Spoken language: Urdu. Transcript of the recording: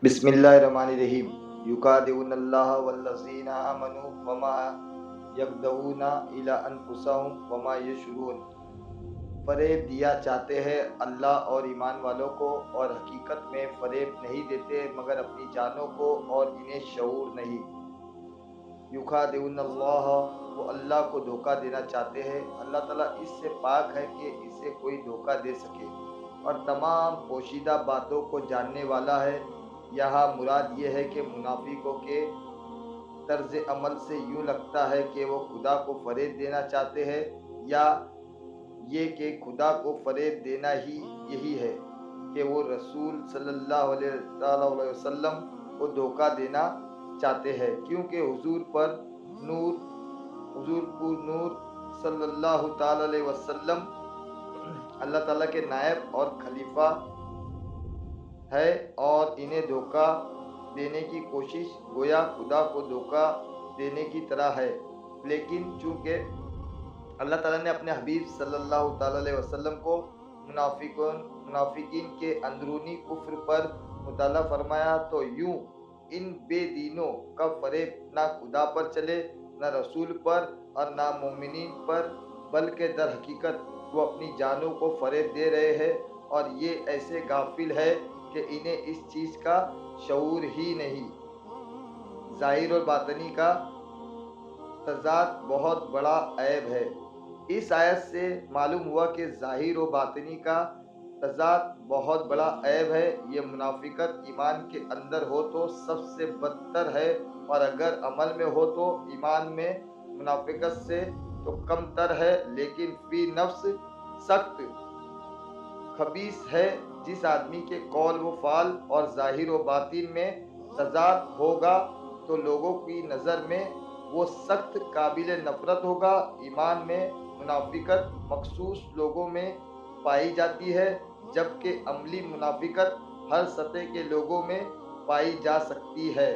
بسم اللہ الرحمن الرحیم یقادعون اللہ والذین آمنوا وما یقدعون الی انفسہم وما یشعرون۔ فریب دیا چاہتے ہیں اللہ اور ایمان والوں کو، اور حقیقت میں فریب نہیں دیتے مگر اپنی جانوں کو، اور انہیں شعور نہیں۔ یخادعون اللہ، وہ اللہ کو دھوکہ دینا چاہتے ہیں۔ اللہ تعالیٰ اس سے پاک ہے کہ اسے کوئی دھوکہ دے سکے، اور تمام پوشیدہ باتوں کو جاننے والا ہے۔ یہاں مراد یہ ہے کہ منافقوں کے طرز عمل سے یوں لگتا ہے کہ وہ خدا کو فریب دینا چاہتے ہیں، یا یہ کہ خدا کو فریب دینا ہی یہی ہے کہ وہ رسول صلی اللہ علیہ وسلم کو دھوکہ دینا چاہتے ہیں، کیونکہ حضور پر نور صلی اللہ تعالی علیہ وسلم اللہ تعالیٰ کے نائب اور خلیفہ ہے، اور انہیں دھوکہ دینے کی کوشش گویا خدا کو دھوکہ دینے کی طرح ہے۔ لیکن چونکہ اللہ تعالیٰ نے اپنے حبیب صلی اللہ تعالی علیہ وسلم کو منافقین کے اندرونی کفر پر مطلع فرمایا، تو یوں ان بے دینوں کا فریب نہ خدا پر چلے، نہ رسول پر، اور نہ مومنین پر، بلکہ در حقیقت وہ اپنی جانوں کو فریب دے رہے ہیں، اور یہ ایسے غافل ہے کہ انہیں اس چیز کا شعور ہی نہیں۔ ظاہر اور باطنی کا تضاد بہت بڑا عیب ہے۔ اس آیت سے معلوم ہوا کہ ظاہر و باطنی کا تضاد بہت بڑا عیب ہے۔ یہ منافقت ایمان کے اندر ہو تو سب سے بدتر ہے، اور اگر عمل میں ہو تو ایمان میں منافقت سے تو کم تر ہے، لیکن فی نفس سخت خبیث ہے۔ جس آدمی کے قول و فعل اور ظاہر و باطن میں تضاد ہوگا تو لوگوں کی نظر میں وہ سخت قابل نفرت ہوگا۔ ایمان میں منافقت مخصوص لوگوں میں پائی جاتی ہے، جبکہ عملی منافقت ہر سطح کے لوگوں میں پائی جا سکتی ہے۔